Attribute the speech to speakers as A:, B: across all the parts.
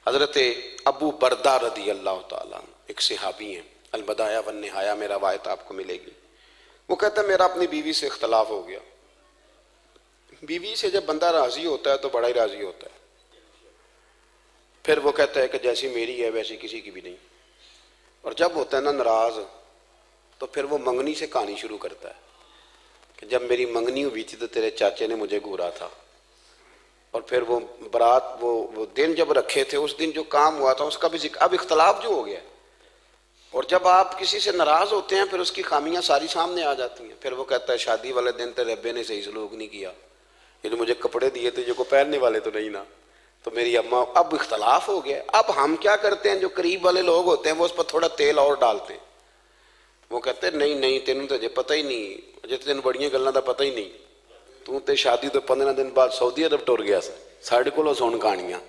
A: حضرت ابو بردہ رضی اللہ تعالیٰ عنہ ایک صحابی ہیں، البدایہ والنہایہ میں روایت آپ کو ملے گی۔ وہ کہتا ہے میرا اپنی بیوی سے اختلاف ہو گیا۔ بیوی سے جب بندہ راضی ہوتا ہے تو بڑا ہی راضی ہوتا ہے، پھر وہ کہتا ہے کہ جیسی میری ہے ویسی کسی کی بھی نہیں، اور جب ہوتا ہے نا ناراض تو پھر وہ منگنی سے کہانی شروع کرتا ہے کہ جب میری منگنی ہوئی تھی تو تیرے چاچے نے مجھے گھورا تھا، اور پھر وہ برات وہ دن جب رکھے تھے اس دن جو کام ہوا تھا اس کا بھی ذکر، اب اختلاف جو ہو گیا، اور جب آپ کسی سے ناراض ہوتے ہیں پھر اس کی خامیاں ساری سامنے آ جاتی ہیں۔ پھر وہ کہتا ہے شادی والے دن تیرے ابے نے صحیح سلوک نہیں کیا، یہ جو مجھے کپڑے دیے تھے جو کو پہننے والے تو نہیں نا، تو میری اماں، اب اختلاف ہو گیا۔ اب ہم کیا کرتے ہیں، جو قریب والے لوگ ہوتے ہیں وہ اس پر تھوڑا تیل اور ڈالتے ہیں، وہ کہتے ہیں نہیں تینوں تو پتہ ہی نہیں، جی تینوں بڑیاں گلاں دا پتہ ہی نہیں، تو تے شادی تو 15 دن بعد سعودی عرب ٹر گیا سا، ساڑھے کو سن کہانیاں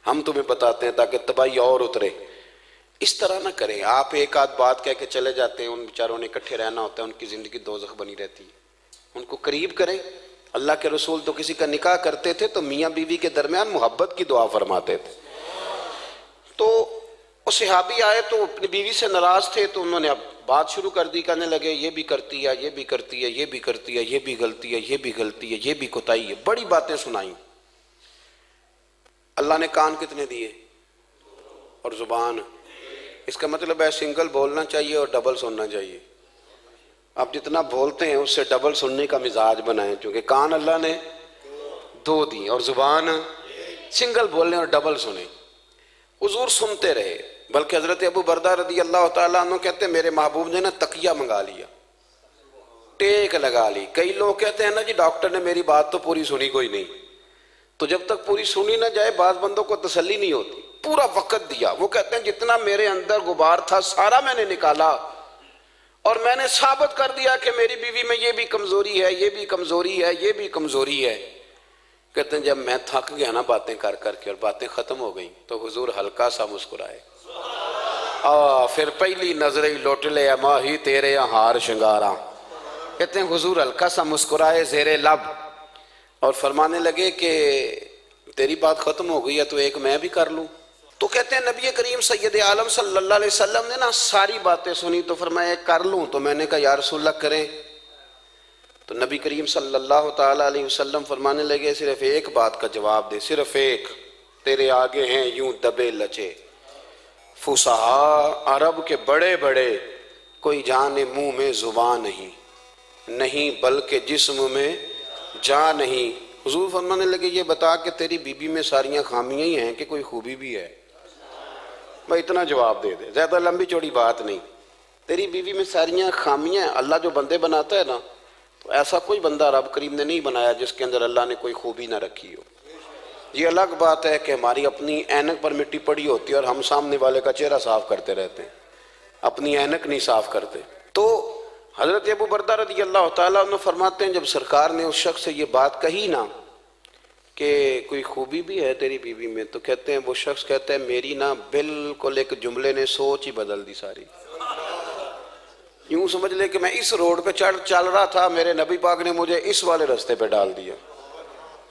A: ہم تمہیں بتاتے ہیں تاکہ تباہی اور اترے۔ اس طرح نہ کریں، آپ ایک آدھ بات کہہ کے چلے جاتے ہیں، ان بیچاروں نے اکٹھے رہنا ہوتا ہے، ان کی زندگی دوزخ بنی رہتی ہے۔ ان کو قریب کریں۔ اللہ کے رسول تو کسی کا نکاح کرتے تھے تو میاں بیوی کے درمیان محبت کی دعا فرماتے تھے۔ تو وہ صحابی آئے تو اپنی بیوی سے ناراض تھے، تو انہوں نے اب بات شروع کر دی، کہنے لگے یہ بھی کرتی ہے، یہ بھی کرتی ہے، یہ بھی کرتی ہے، یہ بھی غلطی ہے، یہ بھی غلطی ہے، یہ بھی کوتاہی ہے، بڑی باتیں سنائیں۔ اللہ نے کان کتنے دیے اور زبان، اس کا مطلب ہے سنگل بولنا چاہیے اور ڈبل سننا چاہیے۔ آپ جتنا بولتے ہیں اس سے ڈبل سننے کا مزاج بنائیں، چونکہ کان اللہ نے 2 دی اور زبان سنگل بولیں اور ڈبل سنیں۔ حضور سنتے رہے، بلکہ حضرت ابو بردہ رضی اللہ تعالیٰ عنہ کہتے ہیں میرے محبوب نے نا تکیہ منگا لیا، ٹیک لگا لی۔ کئی لوگ کہتے ہیں نا جی ڈاکٹر نے میری بات تو پوری سنی کوئی نہیں، تو جب تک پوری سنی نہ جائے بعض بندوں کو تسلی نہیں ہوتی۔ پورا وقت دیا، وہ کہتے ہیں جتنا میرے اندر غبار تھا سارا میں نے نکالا، اور میں نے ثابت کر دیا کہ میری بیوی میں یہ بھی کمزوری ہے، یہ بھی کمزوری ہے، یہ بھی کمزوری ہے۔ کہتے ہیں جب میں تھک گیا نا باتیں کر کر کے اور باتیں ختم ہو گئیں تو حضور ہلکا سا مسکرائے، پھر پہلی نظر ہی لوٹ لے ماہی تیرے ہار شنگاراں۔ کہتے ہیں حضور ہلکا سا مسکرائے زیر لب اور فرمانے لگے کہ تیری بات ختم ہو گئی ہے تو ایک میں بھی کر لوں۔ تو کہتے ہیں نبی کریم سید عالم صلی اللہ علیہ وسلم نے نا ساری باتیں سنی تو فرمایا ایک کر لوں، تو میں نے کہا یا رسول اللہ کریں، تو نبی کریم صلی اللہ تعالیٰ علیہ وسلم فرمانے لگے صرف ایک بات کا جواب دے، صرف ایک، تیرے آگے ہیں یوں دبے لچے فصحاء عرب کے بڑے بڑے، کوئی جانے منہ میں زبان نہیں بلکہ جسم میں جان نہیں۔ حضور فرمانے لگے یہ بتا کہ تیری بیوی میں ساریاں خامیاں ہی ہیں کہ کوئی خوبی بھی ہے؟ بھائی اتنا جواب دے دے، زیادہ لمبی چوڑی بات نہیں۔ تیری بیوی میں ساریاں خامیاں ہیں۔ اللہ جو بندے بناتا ہے نا تو ایسا کوئی بندہ رب کریم نے نہیں بنایا جس کے اندر اللہ نے کوئی خوبی نہ رکھی ہو۔ یہ الگ بات ہے کہ ہماری اپنی اینک پر مٹی پڑی ہوتی ہے اور ہم سامنے والے کا چہرہ صاف کرتے رہتے ہیں، اپنی اینک نہیں صاف کرتے۔ تو حضرت ابو بردہ رضی اللہ تعالیٰ عنہ فرماتے ہیں جب سرکار نے اس شخص سے یہ بات کہی نا کہ کوئی خوبی بھی ہے تیری بیوی میں، تو کہتے ہیں وہ شخص کہتا ہے میری نا بالکل ایک جملے نے سوچ ہی بدل دی ساری۔ یوں سمجھ لے کہ میں اس روڈ پہ چل رہا تھا، میرے نبی پاک نے مجھے اس والے رستے پہ ڈال دیا،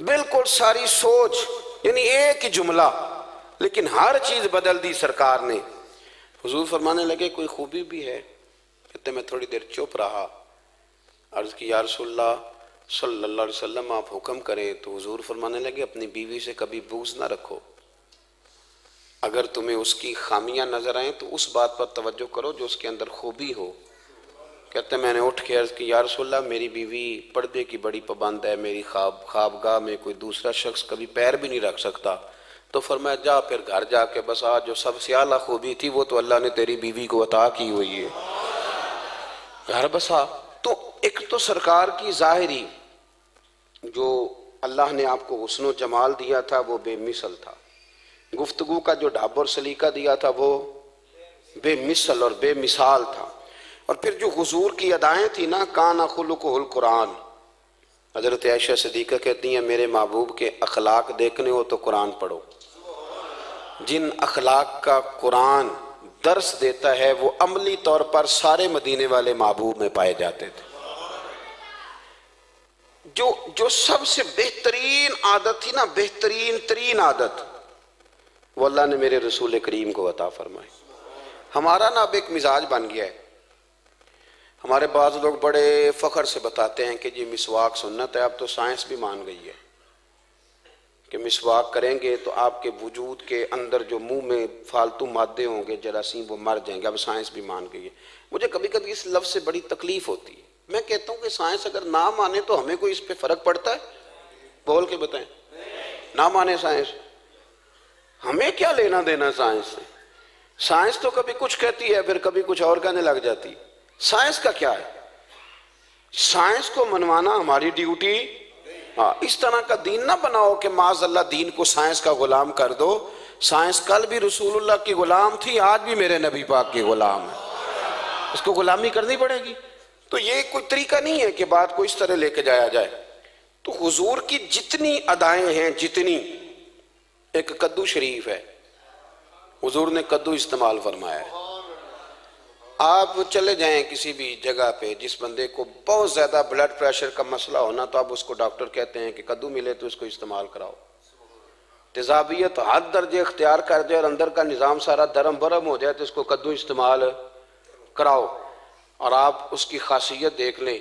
A: بالکل ساری سوچ، یعنی ایک ہی جملہ لیکن ہر چیز بدل دی سرکار نے۔ حضور فرمانے لگے کوئی خوبی بھی ہے؟ کہتے میں تھوڑی دیر چپ رہا، عرض کی یا رسول اللہ صلی اللہ علیہ وسلم آپ حکم کریں، تو حضور فرمانے لگے اپنی بیوی سے کبھی بغض نہ رکھو، اگر تمہیں اس کی خامیاں نظر آئیں تو اس بات پر توجہ کرو جو اس کے اندر خوبی ہو۔ کہتے ہیں میں نے اٹھ کے عرض کی یا رسول اللہ میری بیوی پردے کی بڑی پابند ہے، میری خوابگاہ میں کوئی دوسرا شخص کبھی پیر بھی نہیں رکھ سکتا۔ تو فرمایا جا پھر گھر جا کے بس آج جو سب سے اعلیٰ خوبی تھی وہ تو اللہ نے تیری بیوی کو عطا کی ہوئی ہے، گھر بسا۔ تو ایک تو سرکار کی ظاہری جو اللہ نے آپ کو حسن و جمال دیا تھا وہ بے مثل تھا، گفتگو کا جو ڈھب اور سلیقہ دیا تھا وہ بے مثل اور بے مثال تھا، اور پھر جو حضور کی ادائیں تھی نا کان خلقہ القرآن۔ حضرت عائشہ صدیقہ کہتی ہیں میرے محبوب کے اخلاق دیکھنے ہو تو قرآن پڑھو، جن اخلاق کا قرآن درس دیتا ہے وہ عملی طور پر سارے مدینے والے محبوب میں پائے جاتے تھے۔ جو سب سے بہترین عادت تھی نا، بہترین ترین عادت، وہ اللہ نے میرے رسول کریم کو عطا فرمائے۔ ہمارا نا اب ایک مزاج بن گیا ہے، ہمارے بعض لوگ بڑے فخر سے بتاتے ہیں کہ جی مسواک سنت ہے، اب تو سائنس بھی مان گئی ہے کہ مسواک کریں گے تو آپ کے وجود کے اندر جو منہ میں فالتو مادے ہوں گے جراثیم وہ مر جائیں گے، اب سائنس بھی مان گئی ہے۔ مجھے کبھی کبھی اس لفظ سے بڑی تکلیف ہوتی ہے، میں کہتا ہوں کہ سائنس اگر نہ مانے تو ہمیں کوئی اس پہ فرق پڑتا ہے؟ بول کے بتائیں، نہ مانے سائنس، ہمیں کیا لینا دینا سائنس سے؟ سائنس تو کبھی کچھ کہتی ہے پھر کبھی کچھ اور کہنے لگ جاتی، سائنس کا کیا ہے؟ سائنس کو منوانا ہماری ڈیوٹی۔ ہاں، اس طرح کا دین نہ بناؤ کہ معاذ اللہ دین کو سائنس کا غلام کر دو۔ سائنس کل بھی رسول اللہ کی غلام تھی، آج بھی میرے نبی پاک کی غلام ہے، اس کو غلامی کرنی پڑے گی۔ تو یہ کوئی طریقہ نہیں ہے کہ بات کو اس طرح لے کے جایا جائے۔ تو حضور کی جتنی ادائیں ہیں، جتنی، ایک کدو شریف ہے، حضور نے کدو استعمال فرمایا ہے۔ آپ چلے جائیں کسی بھی جگہ پہ، جس بندے کو بہت زیادہ بلڈ پریشر کا مسئلہ ہونا تو اب اس کو ڈاکٹر کہتے ہیں کہ کدو ملے تو اس کو استعمال کراؤ۔ تیزابیت حد درجے اختیار کر جائے اور اندر کا نظام سارا درم برم ہو جائے تو اس کو کدو استعمال کراؤ، اور آپ اس کی خاصیت دیکھ لیں۔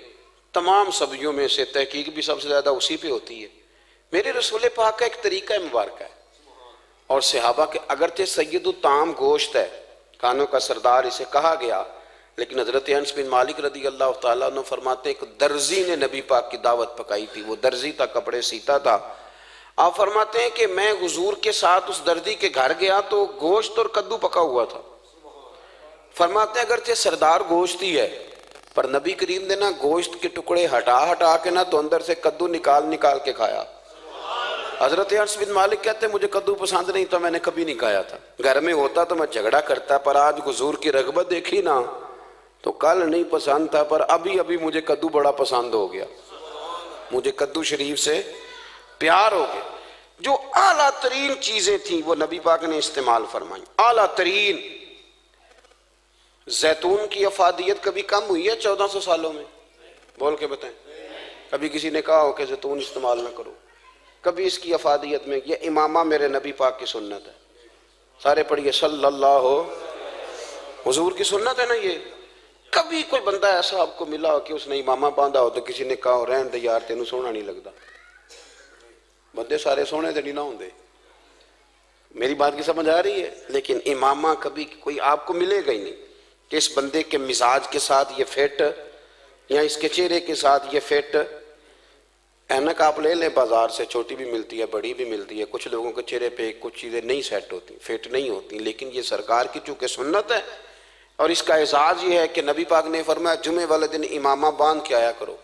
A: تمام سبزیوں میں سے تحقیق بھی سب سے زیادہ اسی پہ ہوتی ہے۔ میرے رسول پاک کا ایک طریقہ مبارکہ ہے، اور صحابہ کے اگرچہ سید الطعام گوشت ہے، کھانوں کا سردار اسے کہا گیا، لیکن حضرت انس بن مالک رضی اللہ تعالیٰ عنہ فرماتے ہیں کہ درزی نے نبی پاک کی دعوت پکائی تھی، وہ درزی تھا، کپڑے سیتا تھا۔ آپ فرماتے ہیں کہ میں حضور کے ساتھ اس درزی کے گھر گیا تو گوشت اور کدو پکا ہوا تھا۔ فرماتے ہیں اگرچہ سردار گوشت ہی ہے، پر نبی کریم نے نا گوشت کے ٹکڑے ہٹا ہٹا کے نا تو اندر سے کدو نکال نکال کے کھایا۔ حضرت انس بن مالک کہتے ہیں مجھے کدو پسند نہیں تو میں نے کبھی نہیں کھایا تھا، گھر میں ہوتا تو میں جھگڑا کرتا، پر آج حضور کی رغبت دیکھی نا تو کل نہیں پسند تھا، پر ابھی ابھی مجھے کدو بڑا پسند ہو گیا، مجھے کدو شریف سے پیار ہو گیا۔ جو اعلیٰ ترین چیزیں تھیں وہ نبی پاک نے استعمال فرمائیں، اعلیٰ ترین۔ زیتون کی افادیت کبھی کم ہوئی ہے 1400 سالوں میں؟ بول کے بتائیں، کبھی کسی نے کہا ہو کہ زیتون استعمال نہ کرو؟ کبھی اس کی افادیت میں، یہ امامہ میرے نبی پاک کی سنت ہے، سارے پڑھیے صلی اللہ، حضور کی سنت ہے نا یہ۔ کبھی کوئی بندہ ایسا آپ کو ملا ہو کہ اس نے امامہ باندھا ہو تو کسی نے کہا ہو رہن دے یار تینوں سونا نہیں لگتا؟ بندے سارے سونے دے نہیں نہ ہوندے، میری بات کی سمجھ آ رہی ہے؟ لیکن امامہ کبھی کوئی آپ کو ملے گا ہی نہیں کہ اس بندے کے مزاج کے ساتھ یہ فٹ، یا اس کے چہرے کے ساتھ یہ فٹ۔ اینک آپ لے لیں بازار سے، چھوٹی بھی ملتی ہے بڑی بھی ملتی ہے، کچھ لوگوں کے چہرے پہ کچھ چیزیں نہیں سیٹ ہوتی، فٹ نہیں ہوتی، لیکن یہ سرکار کی چونکہ سنت ہے، اور اس کا اعزاز یہ ہے کہ نبی پاک نے فرمایا جمعے والے دن امامہ باندھ کے آیا کرو،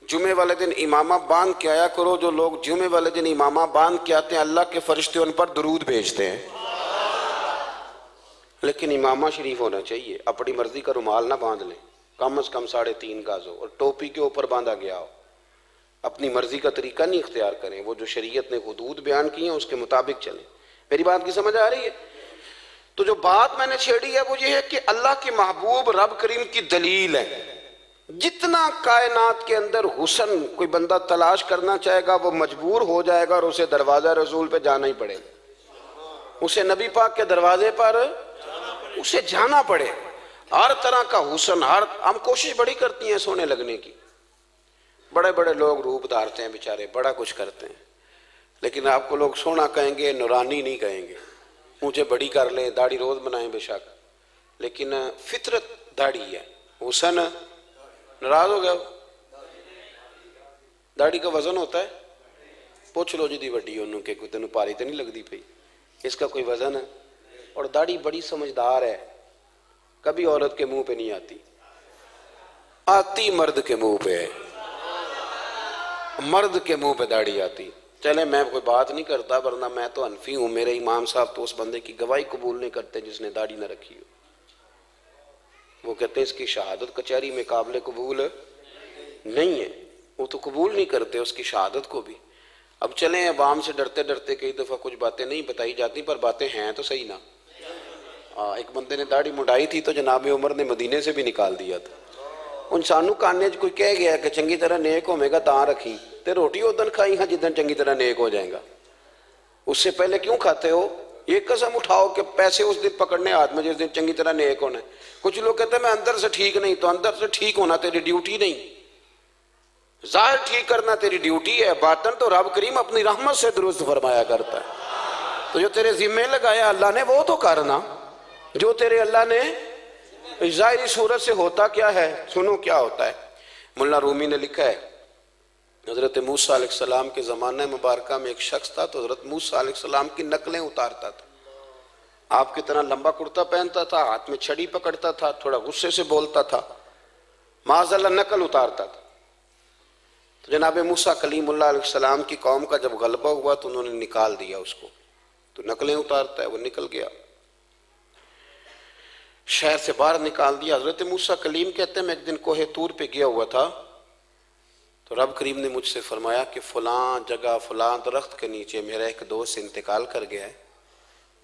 A: جمعے والے دن امامہ باندھ کے آیا کرو۔ جو لوگ جمعے والے دن امامہ باندھ کے آتے ہیں اللہ کے فرشتے ان پر درود بھیجتے ہیں۔ لیکن امامہ شریف ہونا چاہیے، اپنی مرضی کا رومال نہ باندھ لیں، کم از کم 3.5 گز ہو، اور ٹوپی کے اوپر باندھا گیا ہو۔ اپنی مرضی کا طریقہ نہیں اختیار کریں، وہ جو شریعت نے حدود بیان کی ہیں اس کے مطابق چلیں۔ میری بات کی سمجھ آ رہی ہے؟ تو جو بات میں نے چھیڑی ہے وہ یہ ہے کہ اللہ کے محبوب رب کریم کی دلیل ہے۔ جتنا کائنات کے اندر حسن کوئی بندہ تلاش کرنا چاہے گا وہ مجبور ہو جائے گا، اور اسے دروازہ رسول پہ جانا ہی پڑے گا، اسے نبی پاک کے دروازے پر اسے جانا پڑے۔ ہر طرح کا حسن، ہم کوشش بڑی کرتی ہیں سونے لگنے کی، بڑے بڑے لوگ روپ دھارتے ہیں بیچارے، بڑا کچھ کرتے ہیں، لیکن آپ کو لوگ سونا کہیں گے، نورانی نہیں کہیں گے۔ مجھے بڑی کر لیں، داڑھی روز بنائیں بے شک، لیکن فطرت داڑھی ہے، حسن ناراض ہو گیا ہو؟ داڑھی کا وزن ہوتا ہے؟ پوچھ لو جی وڈی انہوں کہ کوئی تینوں پاری تو نہیں لگتی پئی، اس کا کوئی وزن ہے؟ اور داڑھی بڑی سمجھدار ہے، کبھی عورت کے منہ پہ نہیں آتی، آتی مرد کے منہ پہ ہے، مرد کے منہ پہ داڑھی آتی۔ چلے میں کوئی بات نہیں کرتا، ورنہ میں تو حنفی ہوں، میرے امام صاحب تو اس بندے کی گواہی قبول نہیں کرتے جس نے داڑھی نہ رکھی ہو، وہ کہتے ہیں اس کی شہادت کچہری میں قابل قبول نہیں ہے، وہ تو قبول نہیں کرتے اس کی شہادت کو بھی۔ اب چلیں عوام سے ڈرتے ڈرتے کئی دفعہ کچھ باتیں نہیں بتائی جاتی، پر باتیں ہیں تو صحیح نا۔ ایک بندے نے داڑھی مڈائی تھی تو جناب عمر نے مدینے سے بھی نکال دیا تھا۔ انسانوں کاننے کوئی کہہ گیا کہ چنگی طرح نیک ہوے گا تاں رکھی، تے روٹی ادن کھائی ہاں جدن چنگی طرح نیک ہو جائے گا۔ اس سے پہلے کیوں کھاتے ہو؟ یہ قسم اٹھاؤ کہ پیسے اس دن پکڑنے ہاتھ میں جس دن چنگی طرح نیک ہونا ہے۔ کچھ لوگ کہتے ہیں میں اندر سے ٹھیک نہیں، تو اندر سے ٹھیک ہونا تیری ڈیوٹی نہیں، ظاہر ٹھیک کرنا تیری ڈیوٹی ہے، باطن تو رب کریم اپنی رحمت سے درست فرمایا کرتا ہے۔ تو جو تیرے ذمہ لگایا اللہ نے وہ تو کرنا، جو تیرے اللہ نے ظاہری صورت سے ہوتا کیا ہے، سنو کیا ہوتا ہے۔ ملا رومی نے لکھا ہے حضرت موسیٰ علیہ السلام کے زمانہ مبارکہ میں ایک شخص تھا، تو حضرت موسیٰ علیہ السلام کی نقلیں اتارتا تھا۔ آپ کی طرح لمبا کرتا پہنتا تھا، ہاتھ میں چھڑی پکڑتا تھا، تھوڑا غصے سے بولتا تھا، معاذ اللہ نقل اتارتا تھا۔ تو جناب موسیٰ کلیم اللہ علیہ السلام کی قوم کا جب غلبہ ہوا تو انہوں نے نکال دیا اس کو، تو نقلیں اتارتا ہے، وہ نکل گیا، شہر سے باہر نکال دیا۔ حضرت موسیٰ کلیم کہتے ہیں میں ایک دن کوہ طور پہ گیا ہوا تھا، تو رب کریم نے مجھ سے فرمایا کہ فلاں جگہ فلاں درخت کے نیچے میرا ایک دوست انتقال کر گیا ہے،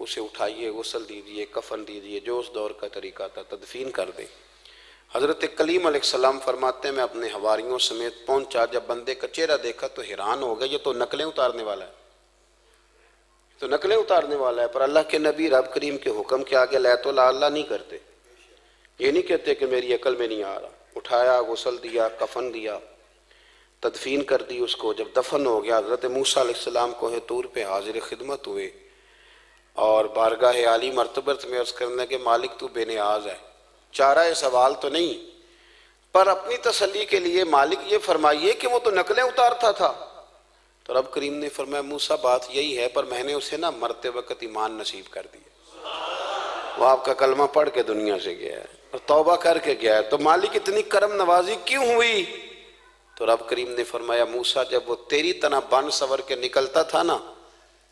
A: اسے اٹھائیے، غسل دیجئے، کفن دیجئے، جو اس دور کا طریقہ تھا، تدفین کر دیں۔ حضرت کلیم علیہ السلام فرماتے ہیں میں اپنے حواریوں سمیت پہنچا، جب بندے کا چہرہ دیکھا تو حیران ہو گیا، یہ تو نقلیں اتارنے والا ہے، تو نقلیں اتارنے والا ہے۔ پر اللہ کے نبی رب کریم کے حکم کے آگے لیت لا اللہ نہیں کرتے، یہ نہیں کہتے کہ میری عقل میں نہیں آ رہا۔ اٹھایا، غسل دیا، کفن دیا، تدفین کر دی اس کو۔ جب دفن ہو گیا حضرت موسیٰ علیہ السلام کوہ طور پہ حاضر خدمت ہوئے اور بارگاہ عالی مرتبت میں عرض کرنے کہ مالک تو بے نیاز ہے، چارہ سوال تو نہیں، پر اپنی تسلی کے لیے مالک یہ فرمائیے کہ وہ تو نقلیں اتارتا تھا۔ تو رب کریم نے فرمایا موسیٰ بات یہی ہے، پر میں نے اسے نا مرتے وقت ایمان نصیب کر دیا، وہ آپ کا کلمہ پڑھ کے دنیا سے گیا ہے اور توبہ کر کے گیا ہے، تو مالک اتنی کرم نوازی کیوں ہوئی؟ تو رب کریم نے فرمایا موسیٰ جب وہ تیری طرح بن سور کے نکلتا تھا نا،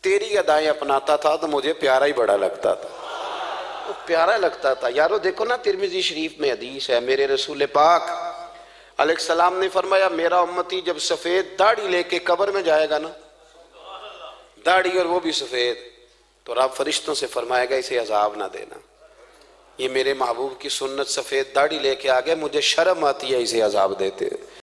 A: تیری ادائیں اپناتا تھا تو مجھے پیارا ہی بڑا لگتا تھا، وہ پیارا لگتا تھا۔ یارو دیکھو نا ترمذی شریف میں حدیث ہے، میرے رسول پاک علیہ السلام نے فرمایا میرا امتی جب سفید داڑھی لے کے قبر میں جائے گا نا، داڑھی اور وہ بھی سفید، تو رب فرشتوں سے فرمائے گا اسے عذاب نہ دینا، یہ میرے محبوب کی سنت سفید داڑھی لے کے آگئے، مجھے شرم آتی ہے اسے عذاب دیتے۔